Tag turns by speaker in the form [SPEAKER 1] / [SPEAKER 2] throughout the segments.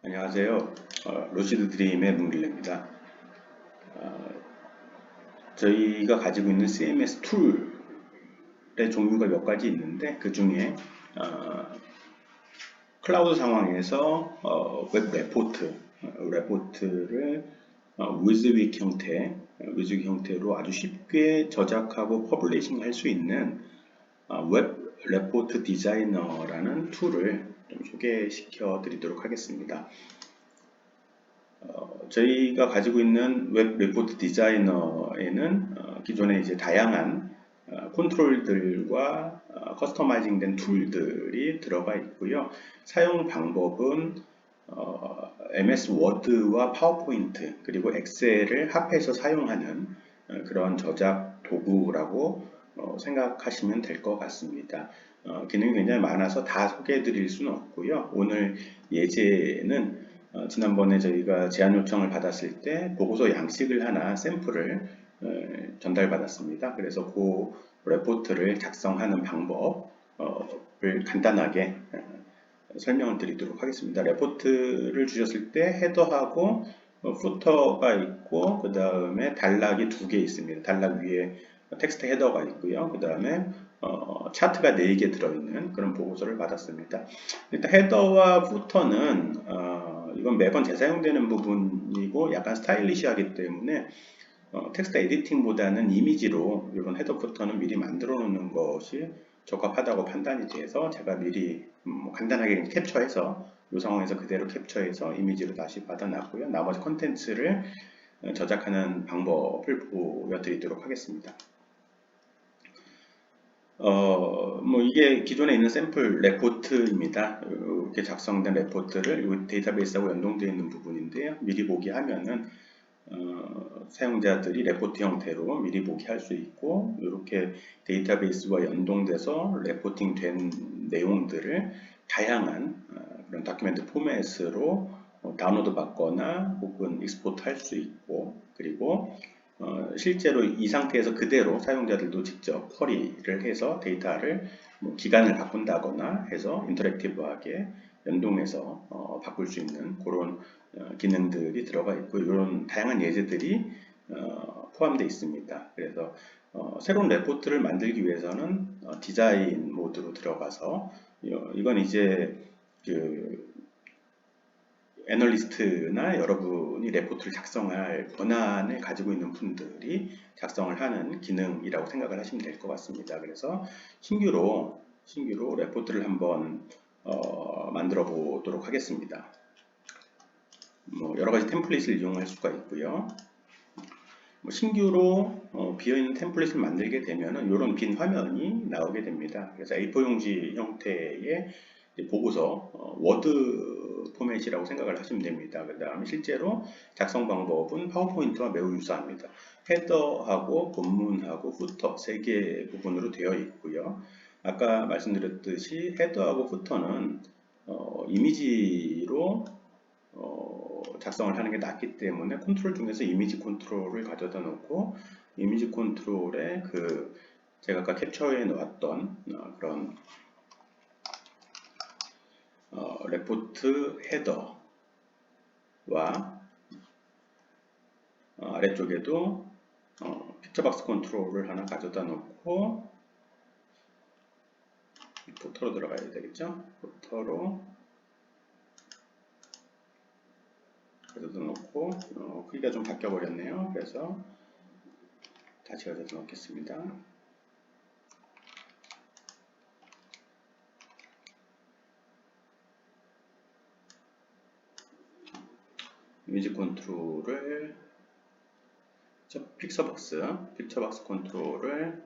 [SPEAKER 1] 안녕하세요. 루시드 드림의 문길래입니다. 저희가 가지고 있는 CMS 툴의 종류가 몇 가지 있는데 그 중에 클라우드 상황에서 웹 레포트를 위즈윅 형태로 아주 쉽게 저작하고 퍼블리싱 할 수 있는 웹 레포트 디자이너라는 툴을 좀 소개시켜 드리도록 하겠습니다. 저희가 가지고 있는 웹 레포트 디자이너에는 기존에 이제 다양한 컨트롤들과 커스터마이징 된 툴들이 들어가 있고요. 사용 방법은 MS 워드와 파워포인트 그리고 엑셀을 합해서 사용하는 그런 저작 도구라고 생각하시면 될 것 같습니다. 기능이 굉장히 많아서 다 소개해 드릴 수는 없고요. 오늘 예제는 지난번에 저희가 제안 요청을 받았을 때 보고서 양식을 하나 샘플을 전달받았습니다. 그래서 그 레포트를 작성하는 방법을 간단하게 설명을 드리도록 하겠습니다. 레포트를 주셨을 때 헤더하고 후터가 있고 그 다음에 단락이 두 개 있습니다. 단락 위에 텍스트 헤더가 있고요. 그 다음에 차트가 4개 들어있는 그런 보고서를 받았습니다. 일단 헤더와 후터는 이건 매번 재사용되는 부분이고 약간 스타일리시하기 때문에 텍스트 에디팅보다는 이미지로 이런 헤더 부터는 미리 만들어 놓는 것이 적합하다고 판단이 돼서 제가 미리 간단하게 캡처해서 이 상황에서 그대로 캡처해서 이미지로 다시 받아놨고요. 나머지 콘텐츠를 저작하는 방법을 보여드리도록 하겠습니다. 이게 기존에 있는 샘플 레포트입니다. 이렇게 작성된 레포트를 데이터베이스하고 연동되어 있는 부분인데요. 미리 보기 하면은 사용자들이 레포트 형태로 미리 보기 할 수 있고 이렇게 데이터베이스와 연동돼서 레포팅 된 내용들을 다양한 그런 다큐멘트 포맷으로 다운로드 받거나 혹은 익스포트 할 수 있고 그리고 실제로 이 상태에서 그대로 사용자들도 직접 쿼리를 해서 데이터를 기간을 바꾼다거나 해서 인터랙티브하게 연동해서 바꿀 수 있는 그런 기능들이 들어가 있고 이런 다양한 예제들이 포함되어 있습니다. 그래서 새로운 레포트를 만들기 위해서는 디자인 모드로 들어가서 이건 이제 그 애널리스트나 여러분이 레포트를 작성할 권한을 가지고 있는 분들이 작성을 하는 기능이라고 생각을 하시면 될 것 같습니다. 그래서 신규로 레포트를 한번 만들어 보도록 하겠습니다. 여러 가지 템플릿을 이용할 수가 있고요. 신규로 비어있는 템플릿을 만들게 되면 이런 빈 화면이 나오게 됩니다. 그래서 A4 용지 형태의 보고서 워드 포맷이라고 생각을 하시면 됩니다. 그 다음에 실제로 작성 방법은 파워포인트와 매우 유사합니다. 헤더하고 본문하고 후터 3개 부분으로 되어 있고요. 아까 말씀드렸듯이 헤더하고 후터는 이미지로 작성을 하는 게 낫기 때문에 컨트롤 중에서 이미지 컨트롤을 가져다 놓고 이미지 컨트롤에 제가 아까 캡처해 놓았던 그런 레포트 헤더와 아래쪽에도 픽처박스 컨트롤을 하나 가져다 놓고 부터로 들어가야 되겠죠? 부터로 가져다 놓고 크기가 좀 바뀌어 버렸네요. 그래서 다시 가져다 놓겠습니다. 이미지 컨트롤을 픽처박스 컨트롤을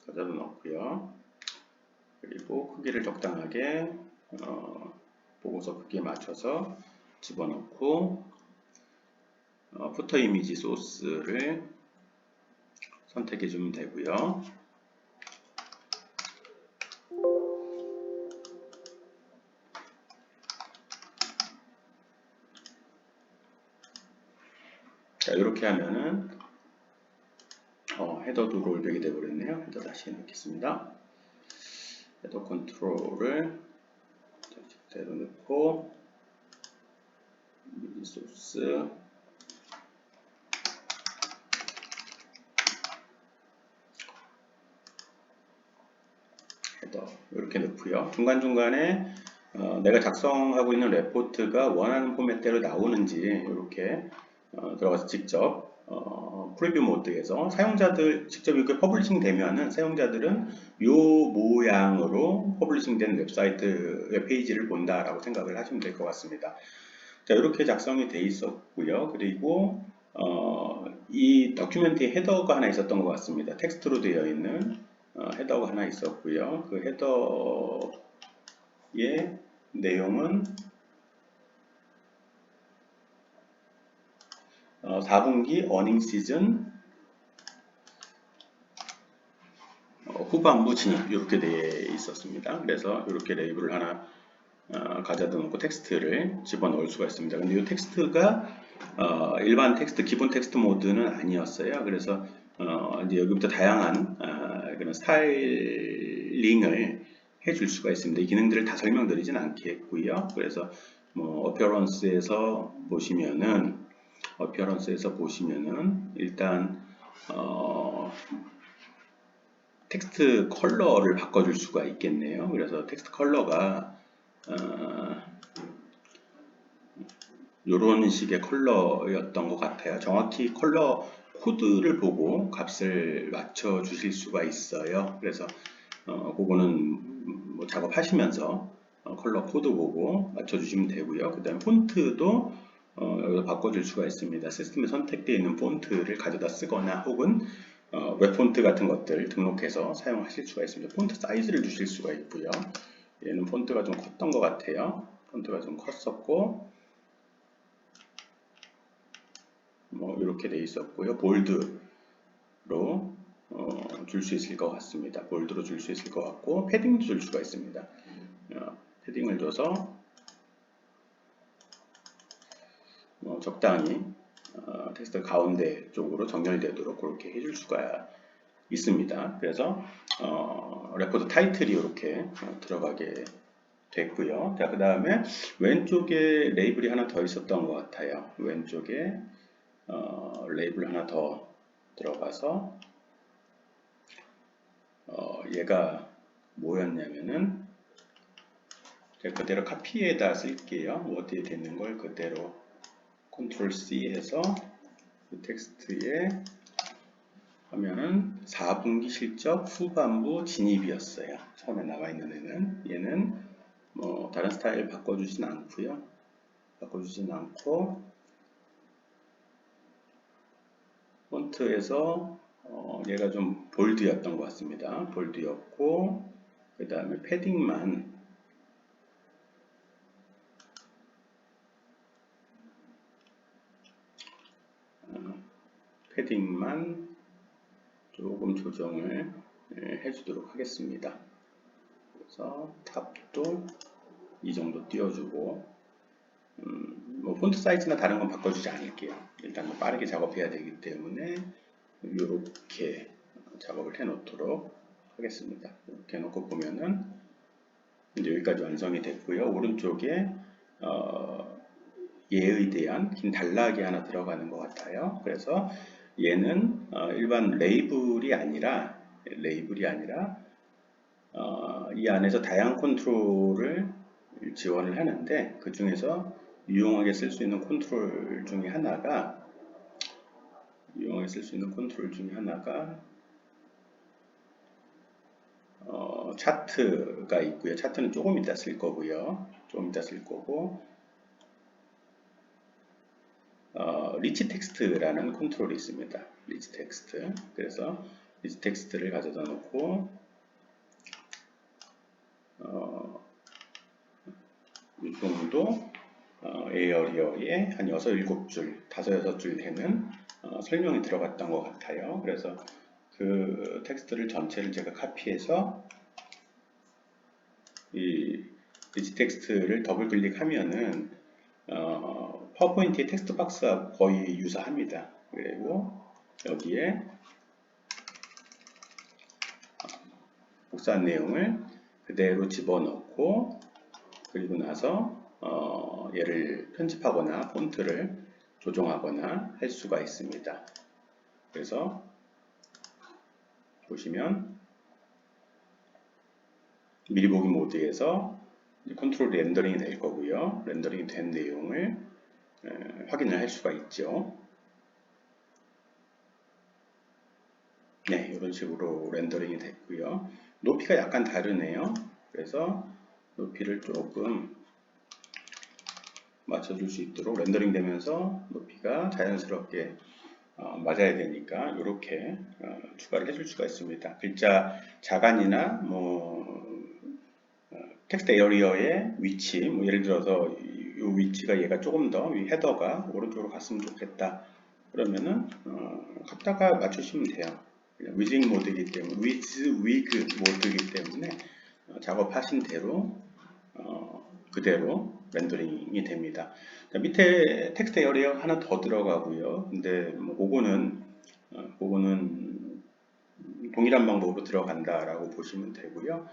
[SPEAKER 1] 가져다 놓고요. 그리고 크기를 적당하게 보고서 크기에 맞춰서 집어넣고 푸터 이미지 소스를 선택해 주면 되고요. 자, 이렇게 하면은 헤더도 롤백이 되어버렸네요. 헤더 다시 넣겠습니다. 헤더 컨트롤을 그대로 넣고 소스 헤더 이렇게 넣고요. 중간중간에 내가 작성하고 있는 레포트가 원하는 포맷대로 나오는지 이렇게 들어가서 직접 프리뷰 모드에서 사용자들 직접 이렇게 퍼블리싱 되면은 사용자들은 이 모양으로 퍼블리싱 된 웹사이트 웹페이지를 본다라고 생각을 하시면 될 것 같습니다. 자, 이렇게 작성이 돼 있었고요. 그리고 이 다큐멘트에 헤더가 하나 있었던 것 같습니다. 텍스트로 되어 있는 헤더가 하나 있었고요. 그 헤더의 내용은 4분기 어닝 시즌 후반부 진입 이렇게 되어 있었습니다. 그래서 이렇게 레이블을 하나 가져다 놓고 텍스트를 집어넣을 수가 있습니다. 근데 이 텍스트가 일반 텍스트, 기본 텍스트 모드는 아니었어요. 그래서 이제 여기부터 다양한 그런 스타일링을 해줄 수가 있습니다. 이 기능들을 다 설명드리진 않겠고요. 그래서 뭐 어피어런스에서 보시면은 일단 텍스트 컬러를 바꿔줄 수가 있겠네요. 그래서 텍스트 컬러가 이런 식의 컬러였던 것 같아요. 정확히 컬러 코드를 보고 값을 맞춰 주실 수가 있어요. 그래서 그거는 뭐 작업하시면서 컬러 코드 보고 맞춰 주시면 되고요. 그 다음에 폰트도 여기서 바꿔줄 수가 있습니다. 시스템에 선택되어 있는 폰트를 가져다 쓰거나 혹은 웹 폰트 같은 것들 등록해서 사용하실 수가 있습니다. 폰트 사이즈를 주실 수가 있고요. 얘는 폰트가 좀 컸던 것 같아요. 폰트가 좀 컸었고 뭐 이렇게 돼 있었고요. 볼드로 줄 수 있을 것 같습니다. 볼드로 줄 수 있을 것 같고 패딩도 줄 수가 있습니다. 패딩을 줘서 적당히 텍스트 가운데 쪽으로 정렬되도록 그렇게 해줄 수가 있습니다. 그래서 레포트 타이틀이 이렇게 들어가게 됐고요. 자, 그 다음에 왼쪽에 레이블이 하나 더 있었던 것 같아요. 왼쪽에 레이블 하나 더 들어가서 얘가 뭐였냐면은 제가 그대로 카피에다 쓸게요. 워드에 되는 걸 그대로 컨트롤 C 해서 이 텍스트에 하면은 4분기 실적 후반부 진입이었어요. 처음에 나와 있는 얘는 뭐 다른 스타일 바꿔주진 않고요. 바꿔주진 않고 폰트에서 얘가 좀 볼드였던 것 같습니다. 볼드였고 그 다음에 패딩만 조금 조정을 해주도록 하겠습니다. 그래서 탑도 이 정도 띄워주고 뭐 폰트 사이즈나 다른 건 바꿔주지 않을게요. 일단 뭐 빠르게 작업해야 되기 때문에 이렇게 작업을 해놓도록 하겠습니다. 이렇게 해놓고 보면은 이제 여기까지 완성이 됐고요. 오른쪽에 얘에 대한 긴 단락이 하나 들어가는 것 같아요. 그래서 얘는 일반 레이블이 아니라 이 안에서 다양한 컨트롤을 지원을 하는데 그 중에서 유용하게 쓸 수 있는 컨트롤 중에 하나가 차트가 있고요. 차트는 조금 이따 쓸 거고요. 리치 텍스트라는 컨트롤이 있습니다. 리치 텍스트. 그래서 리치 텍스트를 가져다 놓고 이 정도 에어리어에 한 6, 7줄, 5, 6줄 되는 설명이 들어갔던 것 같아요. 그래서 그 텍스트를 전체를 제가 카피해서 이 리치 텍스트를 더블 클릭하면은 파워포인트의 텍스트 박스와 거의 유사합니다. 그리고 여기에 복사한 내용을 그대로 집어넣고 그리고 나서 얘를 편집하거나 폰트를 조정하거나 할 수가 있습니다. 그래서 보시면 미리 보기 모드에서 컨트롤 렌더링이 될 거고요. 렌더링이 된 내용을 확인을 할 수가 있죠. 네, 이런 식으로 렌더링이 됐고요. 높이가 약간 다르네요. 그래서 높이를 조금 맞춰줄 수 있도록 렌더링 되면서 높이가 자연스럽게 맞아야 되니까 이렇게 추가를 해줄 수가 있습니다. 글자 자간이나 텍스트 에어리어의 위치, 예를 들어서 이 위치가 얘가 조금 더 이 헤더가 오른쪽으로 갔으면 좋겠다. 그러면은 갖다가 맞추시면 돼요. 그냥 위징 모드이기 때문에 위그 모드이기 때문에 작업하신 대로 그대로 렌더링이 됩니다. 자, 밑에 텍스트 에어리어 하나 더 들어가고요. 근데 그거는 동일한 방법으로 들어간다라고 보시면 되고요.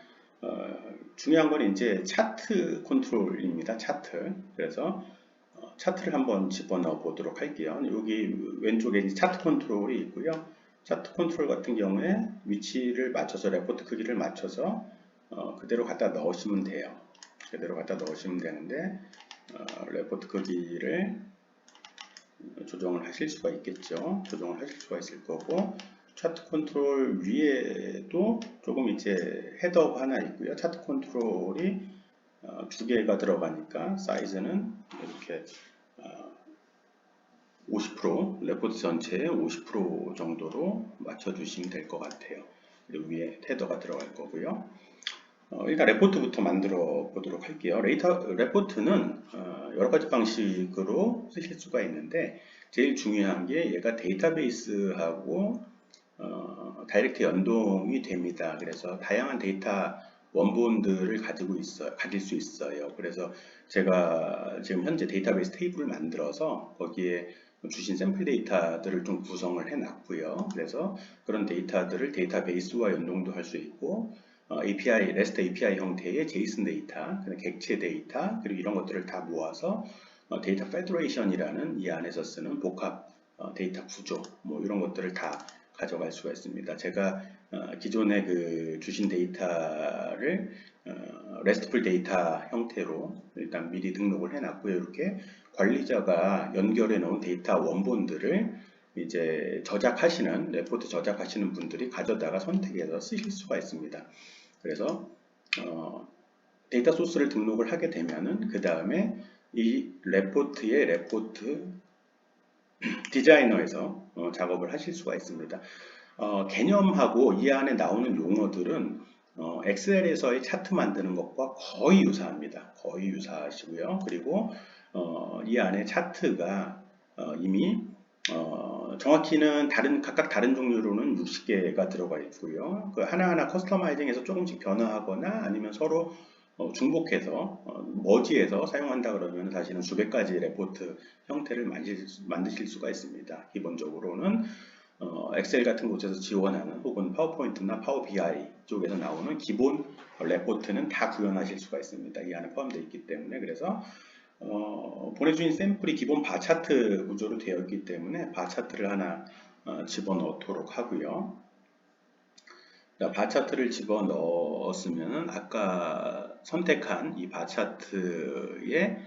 [SPEAKER 1] 중요한 건 이제 차트 컨트롤입니다. 차트. 그래서 차트를 한번 집어넣어 보도록 할게요. 여기 왼쪽에 차트 컨트롤이 있고요. 차트 컨트롤 같은 경우에 위치를 맞춰서 레포트 크기를 맞춰서 그대로 갖다 넣으시면 돼요. 그대로 갖다 넣으시면 되는데 레포트 크기를 조정을 하실 수가 있겠죠. 조정을 하실 수가 있을 거고 차트 컨트롤 위에도 조금 이제 헤더가 하나 있고요. 차트 컨트롤이 두 개가 들어가니까 사이즈는 이렇게 50% 레포트 전체의 50% 정도로 맞춰주시면 될 것 같아요. 그리고 위에 헤더가 들어갈 거고요. 일단 레포트부터 만들어 보도록 할게요. 레포트는 여러 가지 방식으로 쓰실 수가 있는데 제일 중요한 게 얘가 데이터베이스하고 다이렉트 연동이 됩니다. 그래서 다양한 데이터 원본들을 가질 수 있어요. 그래서 제가 지금 현재 데이터베이스 테이블을 만들어서 거기에 주신 샘플 데이터들을 좀 구성을 해 놨고요. 그래서 그런 데이터들을 데이터베이스와 연동도 할 수 있고 API, REST API 형태의 JSON 데이터, 객체 데이터, 그리고 이런 것들을 다 모아서 데이터 페더레이션이라는 이 안에서 쓰는 복합 데이터 구조, 이런 것들을 다 가져갈 수가 있습니다. 제가 기존에 그 주신 데이터를 RESTful 데이터 형태로 일단 미리 등록을 해놨고요. 이렇게 관리자가 연결해 놓은 데이터 원본들을 이제 레포트 저작하시는 분들이 가져다가 선택해서 쓰실 수가 있습니다. 그래서 데이터 소스를 등록을 하게 되면은 그 다음에 이 레포트 디자이너에서 작업을 하실 수가 있습니다. 개념하고 이 안에 나오는 용어들은 엑셀에서의 차트 만드는 것과 거의 유사합니다. 거의 유사하시고요. 그리고 이 안에 차트가 이미 정확히는 각각 다른 종류로는 60개가 들어가 있고요. 그 하나하나 커스터마이징해서 조금씩 변화하거나 아니면 서로 중복해서 머지해서 사용한다 그러면 사실은 수백 가지 레포트 형태를 만드실 수가 있습니다. 기본적으로는 엑셀 같은 곳에서 지원하는 혹은 파워포인트나 파워 BI 쪽에서 나오는 기본 레포트는 다 구현하실 수가 있습니다. 이 안에 포함되어 있기 때문에 그래서 보내주신 샘플이 기본 바 차트 구조로 되어 있기 때문에 바 차트를 하나 집어넣도록 하고요. 바 차트를 집어넣었으면 아까 선택한 이 바 차트의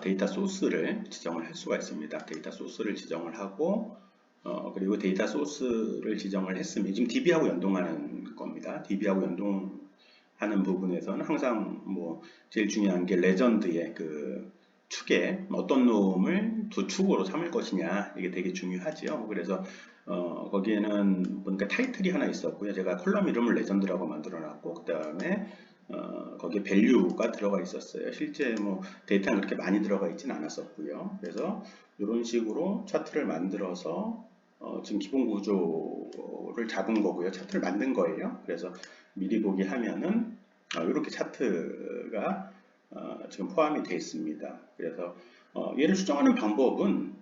[SPEAKER 1] 데이터 소스를 지정을 할 수가 있습니다. 데이터 소스를 지정을 하고 그리고 데이터 소스를 지정을 했으면 지금 DB하고 연동하는 겁니다. DB하고 연동하는 부분에서는 항상 제일 중요한 게 레전드의 그 축에 어떤 놈을 두 축으로 삼을 것이냐 이게 되게 중요하지요. 그래서 거기에는 보니까 타이틀이 하나 있었고요. 제가 컬럼 이름을 레전드라고 만들어놨고 그 다음에 거기에 밸류가 들어가 있었어요. 실제 데이터는 그렇게 많이 들어가 있지는 않았었고요. 그래서 이런 식으로 차트를 만들어서 지금 기본 구조를 잡은 거고요. 차트를 만든 거예요. 그래서 미리 보기 하면은 이렇게 차트가 지금 포함이 되어 있습니다. 그래서 얘를 수정하는 방법은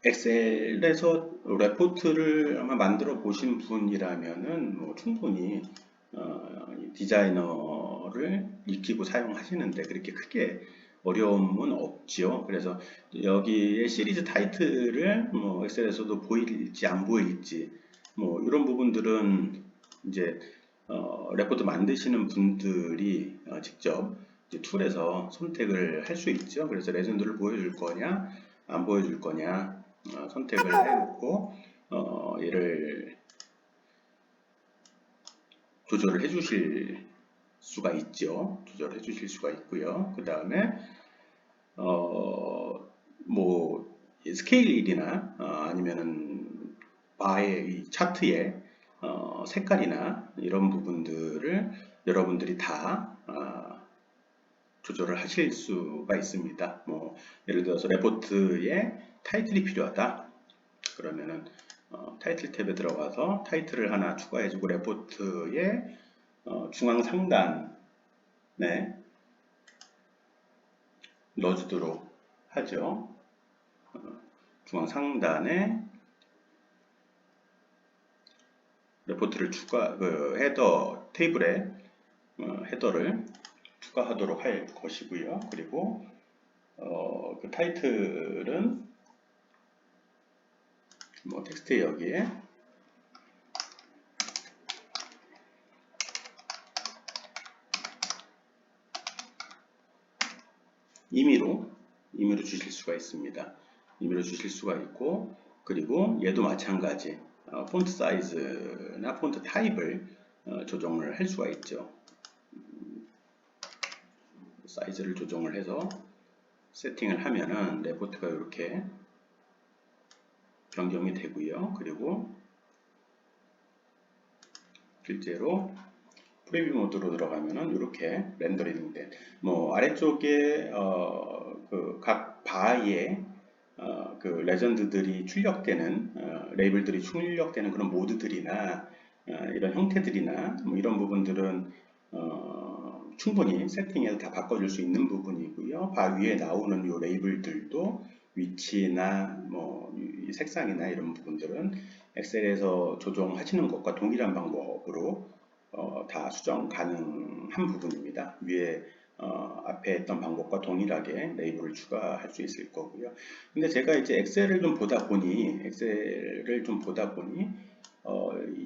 [SPEAKER 1] 엑셀에서 레포트를 아마 만들어 보신 분이라면은 뭐 충분히 디자이너를 익히고 사용하시는데 그렇게 크게 어려움은 없죠. 그래서 여기에 시리즈 타이틀을 뭐 엑셀에서도 보일지 안 보일지 뭐 이런 부분들은 이제 레포트 만드시는 분들이 직접 이제 툴에서 선택을 할 수 있죠. 그래서 레전드를 보여줄 거냐 안 보여줄 거냐 선택을 해놓고 얘를 조절을 해 주실 수가 있죠. 조절해 주실 수가 있고요. 그 다음에 뭐 스케일이나 아니면은 바의 이 차트의 색깔이나 이런 부분들을 여러분들이 다 조절을 하실 수가 있습니다. 뭐 예를 들어서 레포트에 타이틀이 필요하다. 그러면은 타이틀 탭에 들어가서 타이틀을 하나 추가해주고 레포트의 중앙 상단에 넣어주도록 하죠. 중앙 상단에 레포트를 헤더 테이블에 헤더를 추가하도록 할 것이고요. 그리고 그 타이틀은 뭐 텍스트 여기에 임의로 주실 수가 있습니다. 임의로 주실 수가 있고 그리고 얘도 마찬가지 폰트 사이즈나 폰트 타입을 조정을 할 수가 있죠. 사이즈를 조정을 해서 세팅을 하면은 레포트가 이렇게 변경이 되고요. 그리고 실제로 프리뷰 모드로 들어가면은 이렇게 렌더링 된, 뭐 아래쪽에 그 각 바에 그 레전드들이 출력되는 레이블들이 출력되는 그런 모드들이나 이런 형태들이나 뭐 이런 부분들은 충분히 세팅해서 다 바꿔줄 수 있는 부분이고요. 바 위에 나오는 요 레이블들도 위치나 뭐 색상이나 이런 부분들은 엑셀에서 조정하시는 것과 동일한 방법으로 다 수정 가능한 부분입니다. 위에 앞에 했던 방법과 동일하게 레이블을 추가할 수 있을 거고요. 근데 제가 이제 엑셀을 좀 보다 보니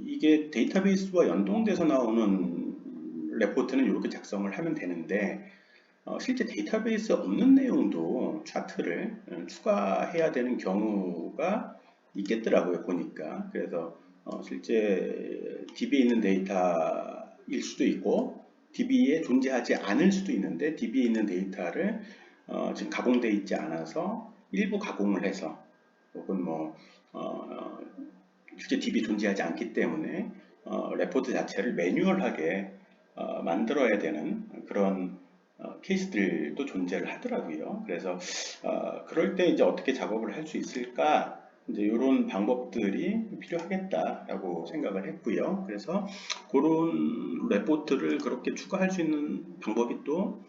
[SPEAKER 1] 이게 데이터베이스와 연동돼서 나오는 레포트는 이렇게 작성을 하면 되는데 실제 데이터베이스에 없는 내용도 차트를 추가해야 되는 경우가 있겠더라고요, 보니까. 그래서 실제 DB에 있는 데이터일 수도 있고 DB에 존재하지 않을 수도 있는데 DB에 있는 데이터를 지금 가공되어 있지 않아서 일부 가공을 해서 혹은 뭐 실제 DB 존재하지 않기 때문에 레포트 자체를 매뉴얼하게 만들어야 되는 그런 케이스들도 존재를 하더라고요. 그래서 그럴 때 이제 어떻게 작업을 할 수 있을까? 이제 이런 방법들이 필요하겠다라고 생각을 했고요. 그래서 그런 레포트를 그렇게 추가할 수 있는 방법이 또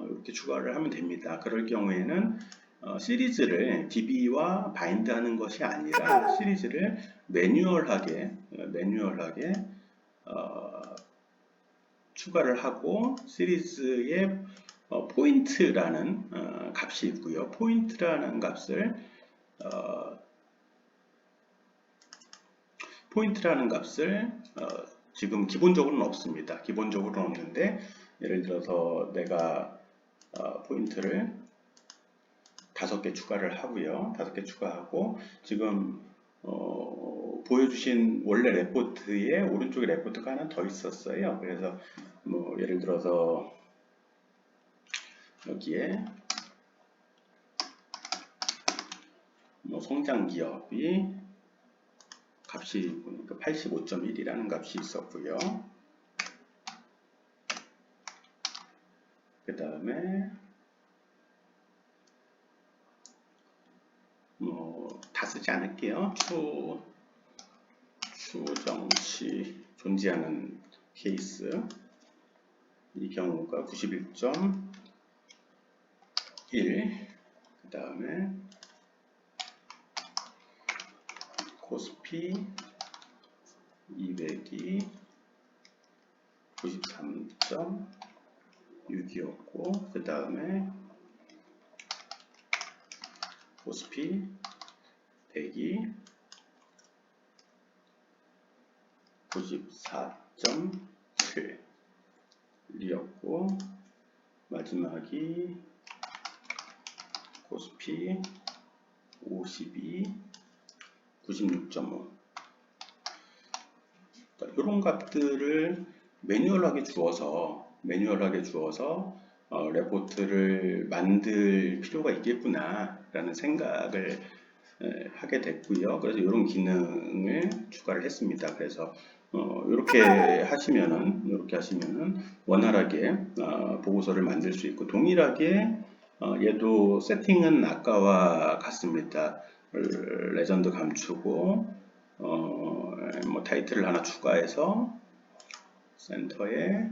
[SPEAKER 1] 이렇게 추가를 하면 됩니다. 그럴 경우에는 시리즈를 DB와 바인드하는 것이 아니라 시리즈를 매뉴얼하게 추가를 하고 시리즈에 포인트라는 값이 있고요. 포인트라는 값을 지금 기본적으로는 없습니다. 기본적으로는 없는데 예를 들어서 내가 포인트를 5개 추가를 하고요. 5개 추가하고 지금 보여주신 원래 레포트에 오른쪽에 레포트가 하나 더 있었어요. 그래서 뭐 예를 들어서 여기에 뭐 성장 기업이 값이 보니까 85.1이라는 값이 있었고요. 그 다음에 뭐 다 쓰지 않을게요. 추정치 존재하는 케이스 이 경우가 91.1 그 다음에 코스피 200이 93.6이었고 그 다음에 코스피 100이 94.7이었고 마지막이 코스피 52 96.5. 이런 값들을 매뉴얼하게 주어서 레포트를 만들 필요가 있겠구나 라는 생각을 하게 됐고요. 그래서 이런 기능을 추가를 했습니다. 그래서 이렇게 하시면은 원활하게 보고서를 만들 수 있고 동일하게 얘도 세팅은 아까와 같습니다. 레전드 감추고 뭐 타이틀을 하나 추가해서 센터에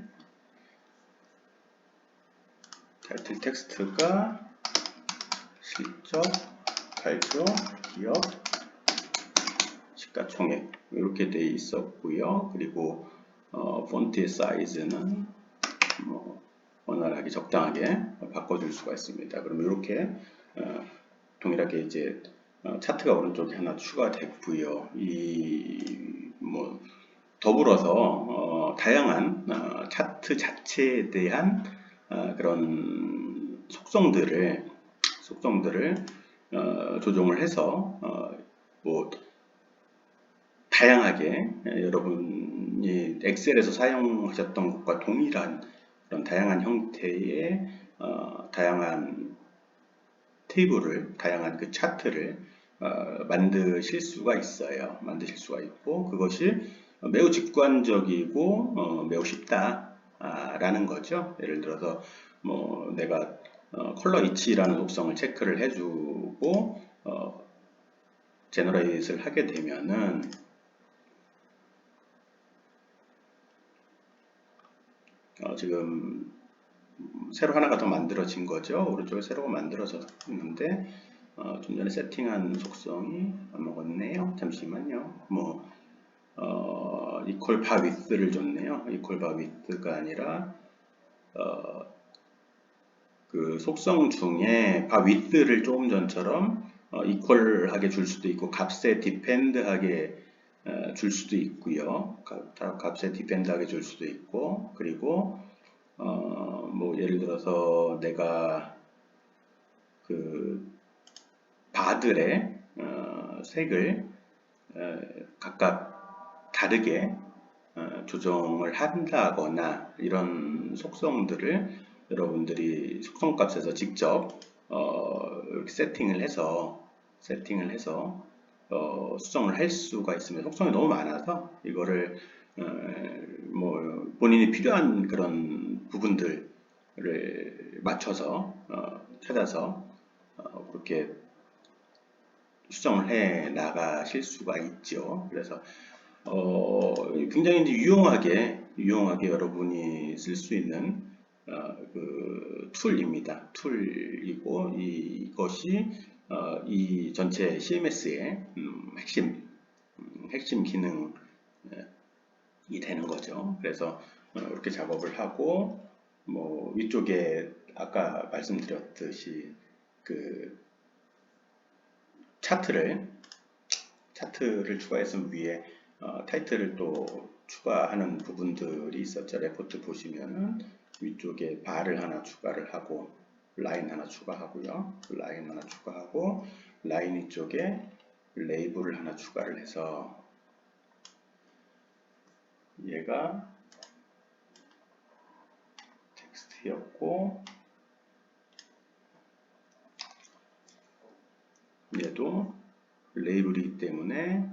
[SPEAKER 1] 타이틀 텍스트가 실적, 발표, 기업, 시가총액 이렇게 돼 있었고요. 그리고 폰트의 사이즈는 뭐 원활하게 적당하게 바꿔줄 수가 있습니다. 그럼 이렇게 동일하게 이제 차트가 오른쪽에 하나 추가됐고요. 뭐 더불어서 다양한 차트 자체에 대한 그런 속성들을 조정을 해서 뭐 다양하게 여러분이 엑셀에서 사용하셨던 것과 동일한 그런 다양한 형태의 다양한 테이블을, 다양한 그 차트를 만드실 수가 있어요. 만드실 수가 있고 그것이 매우 직관적이고 매우 쉽다라는 거죠. 예를 들어서 뭐 내가 컬러 이치라는 옵션을 체크를 해주고 제너레이트를 하게 되면은 지금 새로 하나가 더 만들어진 거죠. 오른쪽에 새로가 만들어졌는데 좀 전에 세팅한 속성이 안 먹었네요. 잠시만요. 뭐 이퀄 바 위스를 줬네요. 이퀄 바 위스가 아니라 그 속성 중에 바 위스를 조금 전처럼 이퀄하게 줄 수도 있고 값에 디펜드하게 줄 수도 있고요. 값에 디펜드하게 줄 수도 있고 그리고 뭐 예를 들어서 내가 그 바들의 색을 각각 다르게 조정을 한다거나 이런 속성들을 여러분들이 속성값에서 직접 이렇게 세팅을 해서 수정을 할 수가 있습니다. 속성이 너무 많아서 이거를 뭐 본인이 필요한 그런 부분들을 맞춰서 찾아서 그렇게 수정을 해 나가실 수가 있죠. 그래서 굉장히 이제 유용하게 여러분이 쓸 수 있는 그 툴입니다. 툴이고 이것이 이 전체 CMS의 핵심 기능이 되는 거죠. 그래서 이렇게 작업을 하고 뭐 위쪽에 아까 말씀드렸듯이 그 차트를 추가했으면 위에 타이틀을 또 추가하는 부분들이 있었죠. 레포트 보시면은 위쪽에 바를 하나 추가를 하고 라인 하나 추가하고요. 라인 하나 추가하고 라인 위쪽에 레이블을 하나 추가를 해서 얘가 텍스트였고 얘도 레이블이기 때문에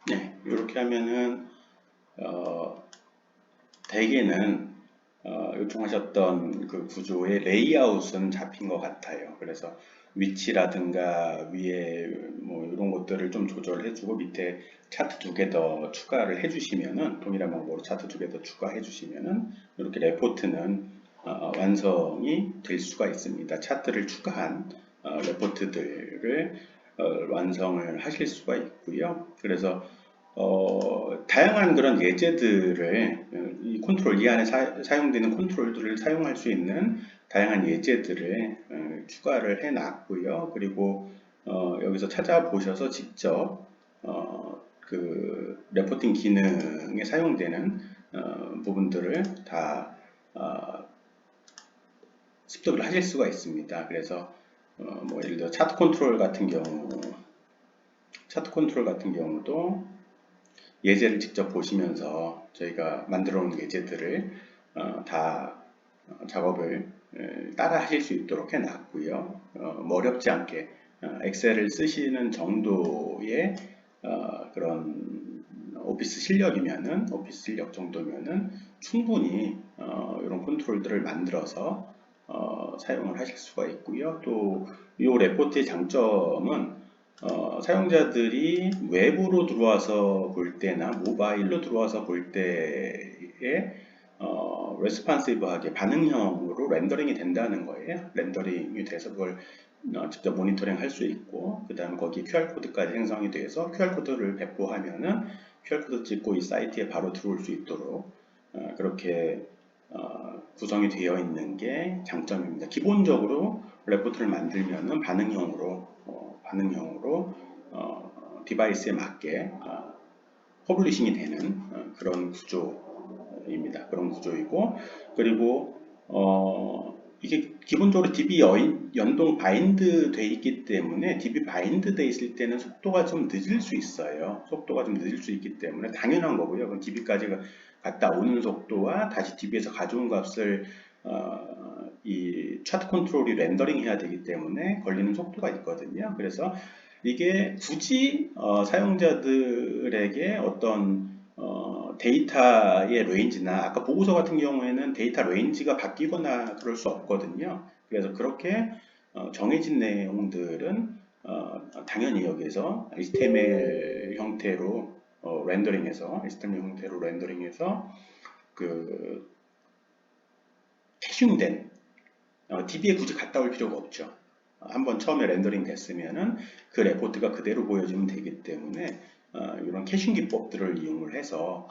[SPEAKER 1] 네, 이렇게 하면은 대개는 요청하셨던 그 구조의 레이아웃은 잡힌 것 같아요. 그래서 위치라든가 위에 뭐 이런 것들을 좀 조절해주고 밑에 차트 두 개 더 추가를 해주시면은 동일한 방법으로 차트 두 개 더 추가해 주시면은 이렇게 레포트는 완성이 될 수가 있습니다. 차트를 추가한 레포트들을 완성을 하실 수가 있고요. 그래서 다양한 그런 예제들을 이 컨트롤 이 안에 사용되는 컨트롤들을 사용할 수 있는 다양한 예제들을 추가를 해 놨고요. 그리고 여기서 찾아보셔서 직접 그 레포팅 기능에 사용되는 부분들을 다 습득을 하실 수가 있습니다. 그래서 뭐 예를 들어 차트 컨트롤 같은 경우도 예제를 직접 보시면서 저희가 만들어 놓은 예제들을 다 작업을 따라 하실 수 있도록 해놨고요. 뭐 어렵지 않게 엑셀을 쓰시는 정도의 그런 오피스 실력 정도면은 충분히 이런 컨트롤들을 만들어서 사용을 하실 수가 있고요. 또 이 레포트의 장점은 사용자들이 웹으로 들어와서 볼 때나 모바일로 들어와서 볼 때에 레스판시브하게 반응형으로 렌더링이 된다는 거예요. 렌더링이 돼서 그걸 직접 모니터링 할 수 있고, 그 다음에 거기에 QR코드까지 생성이 돼서 QR코드를 배포하면은 QR코드 찍고 이 사이트에 바로 들어올 수 있도록 그렇게 구성이 되어 있는 게 장점입니다. 기본적으로 레포트를 만들면은 반응형으로 디바이스에 맞게 퍼블리싱이 되는 그런 구조입니다. 그런 구조이고, 그리고 이게 기본적으로 DB 연동 바인드 돼 있기 때문에 DB 바인드 돼 있을 때는 속도가 좀 늦을 수 있어요. 속도가 좀 늦을 수 있기 때문에 당연한 거고요. 그럼 DB까지 갔다 오는 속도와 다시 DB에서 가져온 값을 이 차트 컨트롤이 렌더링 해야 되기 때문에 걸리는 속도가 있거든요. 그래서 이게 굳이 사용자들에게 어떤 데이터의 레인지나 아까 보고서 같은 경우에는 데이터 레인지가 바뀌거나 그럴 수 없거든요. 그래서 그렇게 정해진 내용들은 당연히 여기서 HTML 형태로 렌더링해서 그 캐싱된 DB에 굳이 갔다 올 필요가 없죠. 한번 처음에 렌더링 됐으면은 그 레포트가 그대로 보여지면 되기 때문에 이런 캐싱 기법들을 이용을 해서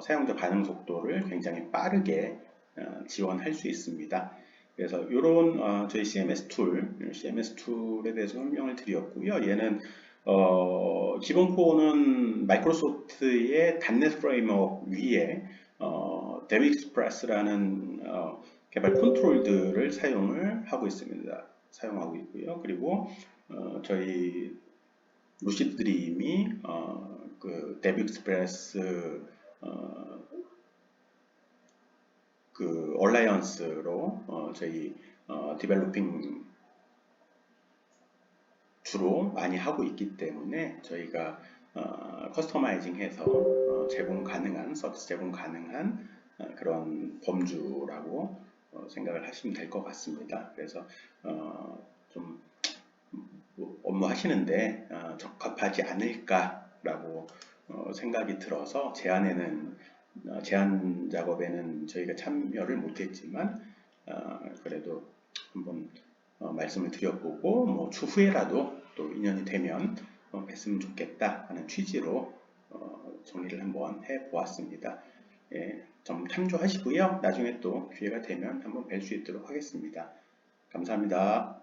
[SPEAKER 1] 사용자 반응 속도를 굉장히 빠르게 지원할 수 있습니다. 그래서 이런 저희 CMS 툴에 대해서 설명을 드렸고요. 얘는 기본 코어는 마이크로소프트의 .NET 프레임워크 위에 DevExpress라는 개발 컨트롤들을 사용하고 있고요. 그리고 저희 루시드 드림이 그 DevExpress 그 얼라이언스로 저희 디벨로핑 주로 많이 하고 있기 때문에 저희가 커스터마이징해서 서비스 제공 가능한 그런 범주라고 생각을 하시면 될 것 같습니다. 그래서 좀 업무 하시는데 적합하지 않을까라고 생각이 들어서 제안 작업에는 저희가 참여를 못했지만 그래도 한번 말씀을 드려보고 뭐 추후에라도 또 인연이 되면 뵀으면 좋겠다 하는 취지로 정리를 한번 해보았습니다. 예, 좀 참조하시고요. 나중에 또 기회가 되면 한번 뵐 수 있도록 하겠습니다. 감사합니다.